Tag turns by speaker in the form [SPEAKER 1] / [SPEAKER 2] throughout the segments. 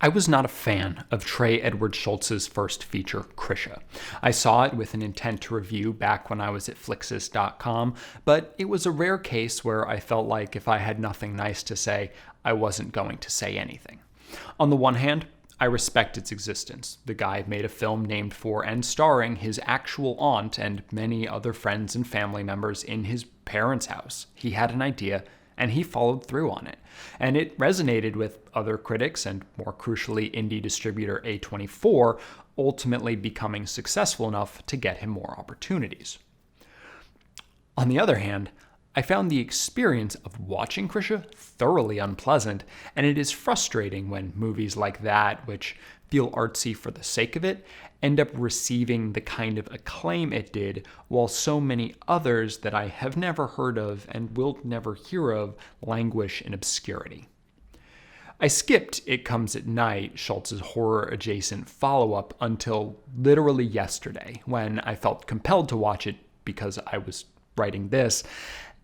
[SPEAKER 1] I was not a fan of Trey Edward Shults' first feature, Krisha. I saw it with an intent to review back when I was at Flixus.com, but it was a rare case where I felt like if I had nothing nice to say, I wasn't going to say anything. On the one hand, I respect its existence. The guy made a film named for and starring his actual aunt and many other friends and family members in his parents' house. He had an idea, and he followed through on it. And it resonated with other critics and, more crucially, indie distributor A24, ultimately becoming successful enough to get him more opportunities. On the other hand, I found the experience of watching Krisha thoroughly unpleasant, and it is frustrating when movies like that, which feel artsy for the sake of it, end up receiving the kind of acclaim it did, while so many others that I have never heard of and will never hear of languish in obscurity. I skipped It Comes at Night, Schultz's horror-adjacent follow-up, until literally yesterday, when I felt compelled to watch it because I was writing this.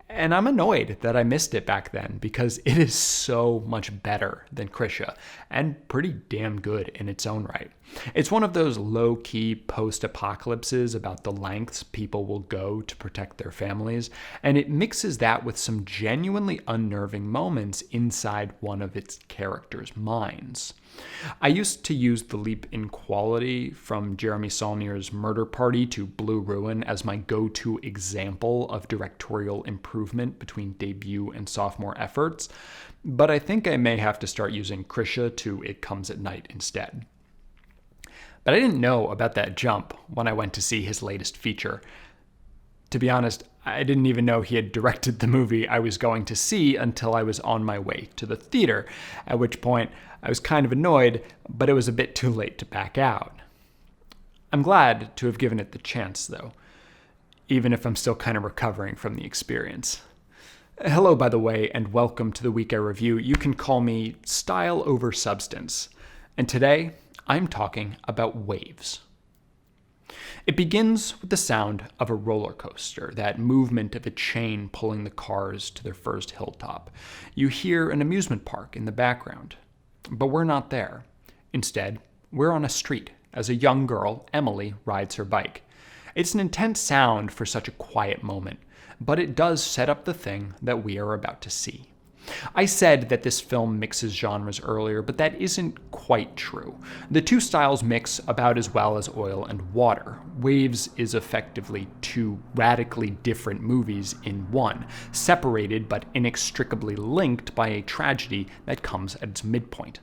[SPEAKER 1] And I'm annoyed that I missed it back then because it is so much better than Krisha and pretty damn good in its own right. It's one of those low-key post-apocalypses about the lengths people will go to protect their families, and it mixes that with some genuinely unnerving moments inside one of its characters' minds. I used to use the leap in quality from Jeremy Saulnier's Murder Party to Blue Ruin as my go-to example of directorial improvement between debut and sophomore efforts, but I think I may have to start using Krisha to It Comes at Night instead. But I didn't know about that jump when I went to see his latest feature. To be honest, I didn't even know he had directed the movie I was going to see until I was on my way to the theater, at which point I was kind of annoyed, but it was a bit too late to back out. I'm glad to have given it the chance, though, even if I'm still kind of recovering from the experience. Hello, by the way, and welcome to the Week I Review. You can call me Style Over Substance, and today I'm talking about waves. It begins with the sound of a roller coaster, that movement of a chain pulling the cars to their first hilltop. You hear an amusement park in the background, but we're not there. Instead, we're on a street as a young girl, Emily, rides her bike. It's an intense sound for such a quiet moment, but it does set up the thing that we are about to see. I said that this film mixes genres earlier, but that isn't quite true. The two styles mix about as well as oil and water. Waves is effectively two radically different movies in one, separated but inextricably linked by a tragedy that comes at its midpoint.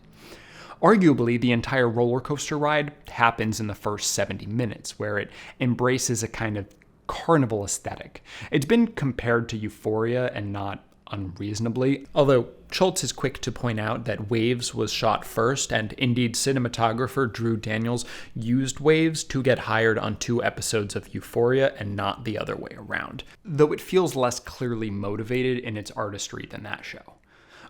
[SPEAKER 1] Arguably, the entire roller coaster ride happens in the first 70 minutes, where it embraces a kind of carnival aesthetic. It's been compared to Euphoria, and not unreasonably, although Schultz is quick to point out that Waves was shot first, and indeed cinematographer Drew Daniels used Waves to get hired on 2 episodes of Euphoria and not the other way around, though it feels less clearly motivated in its artistry than that show.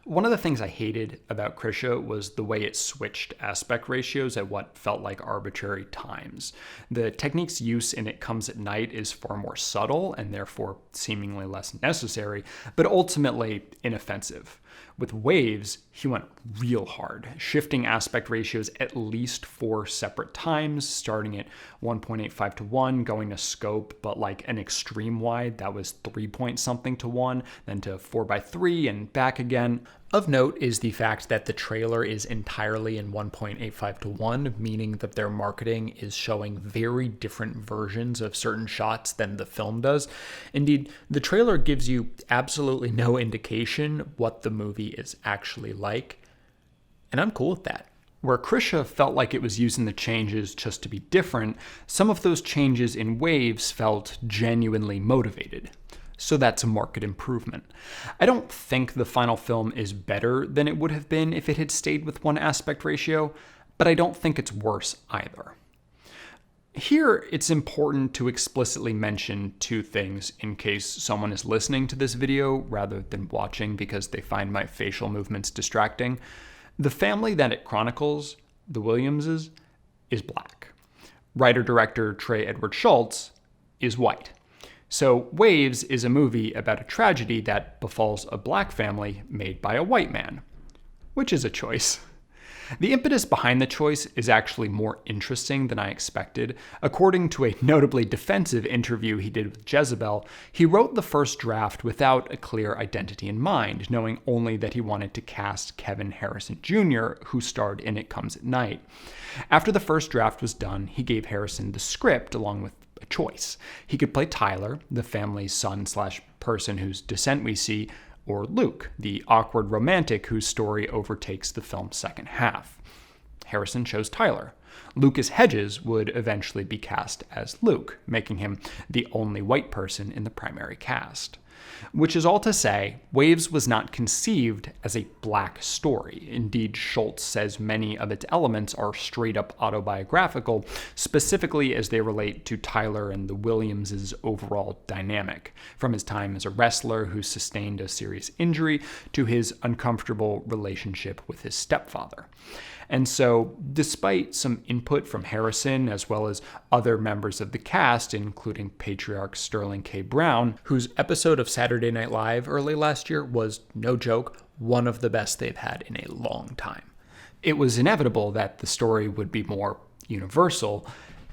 [SPEAKER 1] One of the things I hated about Krisha was the way it switched aspect ratios at what felt like arbitrary times. The technique's use in It Comes at Night is far more subtle and therefore seemingly less necessary, but ultimately inoffensive. With Waves, he went real hard, shifting aspect ratios at least 4 separate times, starting at 1.85 to 1, going to scope, but like an extreme wide that was 3 point something to 1, then to 4:3 and back again. Of note is the fact that the trailer is entirely in 1.85 to 1, meaning that their marketing is showing very different versions of certain shots than the film does. Indeed, the trailer gives you absolutely no indication what the movie is actually like, and I'm cool with that. Where Krisha felt like it was using the changes just to be different, some of those changes in Waves felt genuinely motivated. So that's a marked improvement. I don't think the final film is better than it would have been if it had stayed with 1 aspect ratio, but I don't think it's worse either. Here, it's important to explicitly mention 2 things in case someone is listening to this video rather than watching because they find my facial movements distracting. The family that it chronicles, the Williamses, is black. Writer-director Trey Edward Shults is white. So Waves is a movie about a tragedy that befalls a black family made by a white man, which is a choice. The impetus behind the choice is actually more interesting than I expected. According to a notably defensive interview he did with Jezebel, he wrote the first draft without a clear identity in mind, knowing only that he wanted to cast Kevin Harrison Jr., who starred in It Comes at Night. After the first draft was done, he gave Harrison the script along with a choice. He could play Tyler, the family's son/person whose descent we see, or Luke, the awkward romantic whose story overtakes the film's second half. Harrison chose Tyler. Lucas Hedges would eventually be cast as Luke, making him the only white person in the primary cast. Which is all to say, Waves was not conceived as a black story. Indeed, Schultz says many of its elements are straight-up autobiographical, specifically as they relate to Tyler and the Williams' overall dynamic, from his time as a wrestler who sustained a serious injury to his uncomfortable relationship with his stepfather. And so, despite some input from Harrison, as well as other members of the cast, including patriarch Sterling K. Brown, whose episode of Saturday Night Live early last year was, no joke, one of the best they've had in a long time, it was inevitable that the story would be more universal,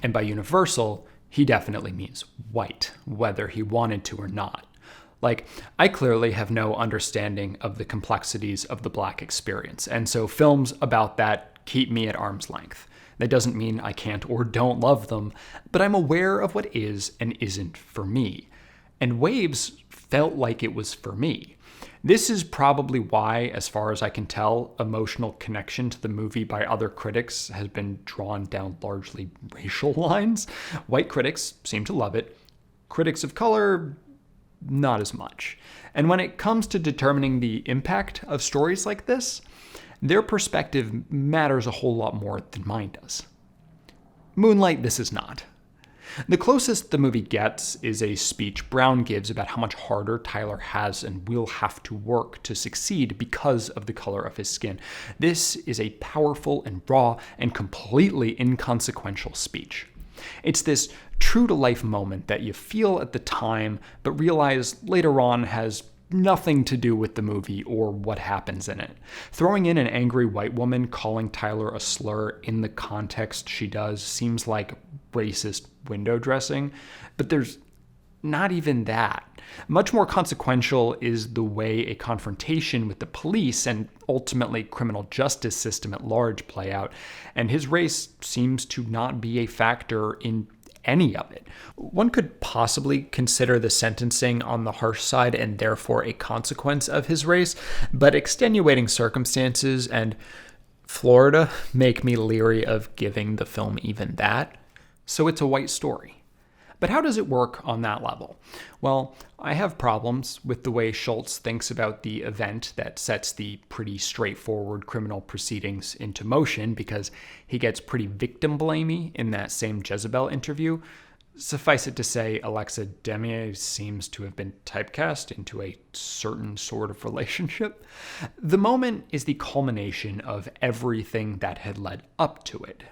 [SPEAKER 1] and by universal, he definitely means white, whether he wanted to or not. Like, I clearly have no understanding of the complexities of the Black experience, and so films about that keep me at arm's length. That doesn't mean I can't or don't love them, but I'm aware of what is and isn't for me. And Waves felt like it was for me. This is probably why, as far as I can tell, emotional connection to the movie by other critics has been drawn down largely racial lines. White critics seem to love it. Critics of color, not as much. And when it comes to determining the impact of stories like this, their perspective matters a whole lot more than mine does. Moonlight, this is not. The closest the movie gets is a speech Brown gives about how much harder Tyler has and will have to work to succeed because of the color of his skin. This is a powerful and raw and completely inconsequential speech. It's this true-to-life moment that you feel at the time, but realize later on has nothing to do with the movie or what happens in it. Throwing in an angry white woman calling Tyler a slur in the context she does seems like racist window dressing, but there's not even that. Much more consequential is the way a confrontation with the police and ultimately criminal justice system at large play out, and his race seems to not be a factor in any of it. One could possibly consider the sentencing on the harsh side and therefore a consequence of his race, but extenuating circumstances and Florida make me leery of giving the film even that. So it's a white story. But how does it work on that level? Well, I have problems with the way Schultz thinks about the event that sets the pretty straightforward criminal proceedings into motion, because he gets pretty victim-blamey in that same Jezebel interview. Suffice it to say, Alexa Demier seems to have been typecast into a certain sort of relationship. The moment is the culmination of everything that had led up to it.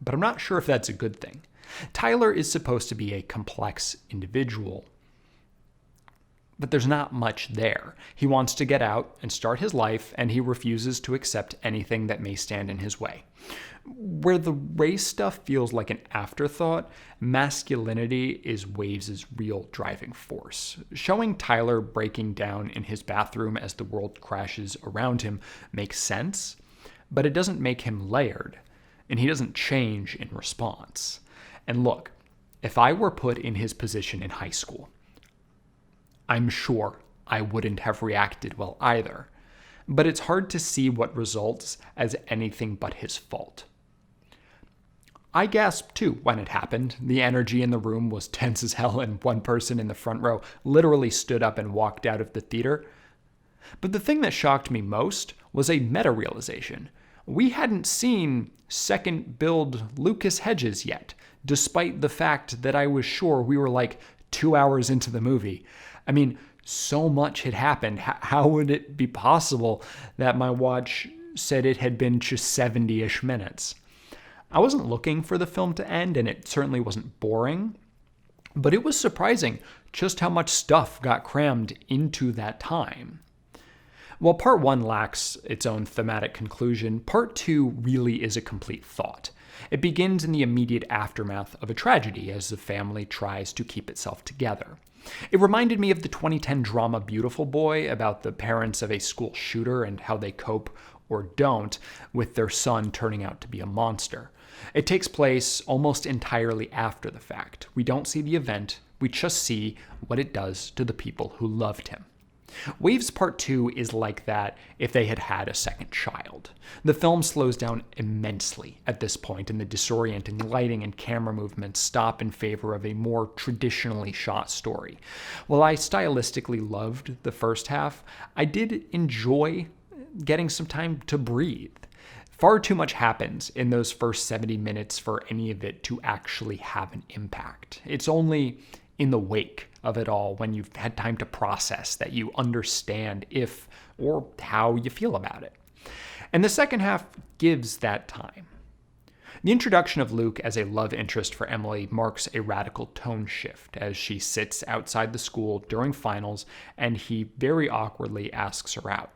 [SPEAKER 1] But I'm not sure if that's a good thing. Tyler is supposed to be a complex individual, but there's not much there. He wants to get out and start his life, and he refuses to accept anything that may stand in his way. Where the race stuff feels like an afterthought, masculinity is Waves' real driving force. Showing Tyler breaking down in his bathroom as the world crashes around him makes sense, but it doesn't make him layered, and he doesn't change in response. And look, if I were put in his position in high school, I'm sure I wouldn't have reacted well either. But it's hard to see what results as anything but his fault. I gasped too when it happened. The energy in the room was tense as hell, and one person in the front row literally stood up and walked out of the theater. But the thing that shocked me most was a meta-realization. We hadn't seen second build Lucas Hedges yet, despite the fact that I was sure we were like 2 hours into the movie. I mean, so much had happened. How would it be possible that my watch said it had been just 70-ish minutes? I wasn't looking for the film to end, and it certainly wasn't boring, but it was surprising just how much stuff got crammed into that time. While part 1 lacks its own thematic conclusion, part 2 really is a complete thought. It begins in the immediate aftermath of a tragedy as the family tries to keep itself together. It reminded me of the 2010 drama Beautiful Boy about the parents of a school shooter and how they cope or don't with their son turning out to be a monster. It takes place almost entirely after the fact. We don't see the event, we just see what it does to the people who loved him. Waves Part 2 is like that if they had had a second child. The film slows down immensely at this point, and the disorienting lighting and camera movements stop in favor of a more traditionally shot story. While I stylistically loved the first half, I did enjoy getting some time to breathe. Far too much happens in those first 70 minutes for any of it to actually have an impact. It's only in the wake of it all, when you've had time to process, that you understand if or how you feel about it. And the second half gives that time. The introduction of Luke as a love interest for Emily marks a radical tone shift as she sits outside the school during finals and he very awkwardly asks her out.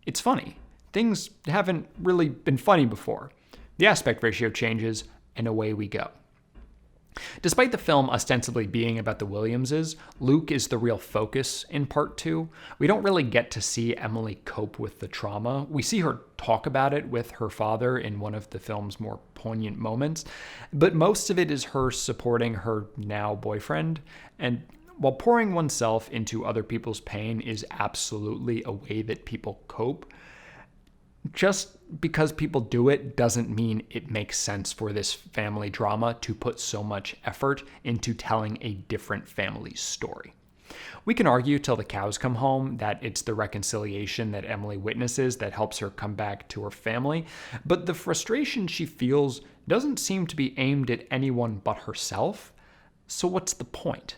[SPEAKER 1] It's funny. Things haven't really been funny before. The aspect ratio changes, and away we go. Despite the film ostensibly being about the Williamses, Luke is the real focus in part 2. We don't really get to see Emily cope with the trauma. We see her talk about it with her father in one of the film's more poignant moments, but most of it is her supporting her now boyfriend. And while pouring oneself into other people's pain is absolutely a way that people cope, just because people do it doesn't mean it makes sense for this family drama to put so much effort into telling a different family's story. We can argue till the cows come home that it's the reconciliation that Emily witnesses that helps her come back to her family, but the frustration she feels doesn't seem to be aimed at anyone but herself. So what's the point?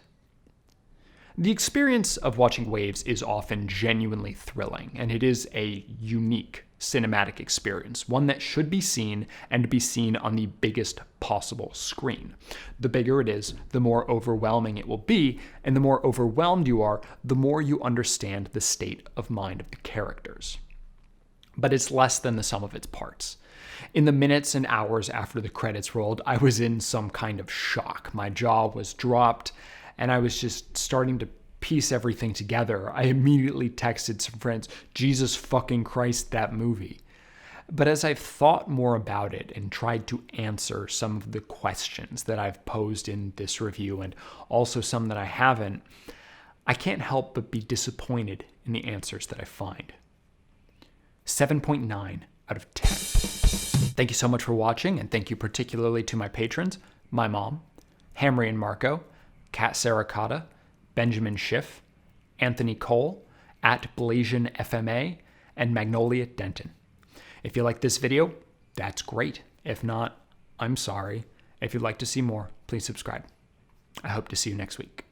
[SPEAKER 1] The experience of watching Waves is often genuinely thrilling, and it is a unique cinematic experience, one that should be seen and be seen on the biggest possible screen. The bigger it is, the more overwhelming it will be, and the more overwhelmed you are, the more you understand the state of mind of the characters. But it's less than the sum of its parts. In the minutes and hours after the credits rolled, I was in some kind of shock. My jaw was dropped, and I was just starting to piece everything together. I immediately texted some friends, Jesus fucking Christ, that movie. But as I've thought more about it and tried to answer some of the questions that I've posed in this review, and also some that I haven't, I can't help but be disappointed in the answers that I find. 7.9 out of 10. Thank you so much for watching, and thank you particularly to my patrons, my mom, Hamry and Marco, Kat Saracata, Benjamin Schiff, Anthony Cole, @BlasianFMA, and Magnolia Denton. If you like this video, that's great. If not, I'm sorry. If you'd like to see more, please subscribe. I hope to see you next week.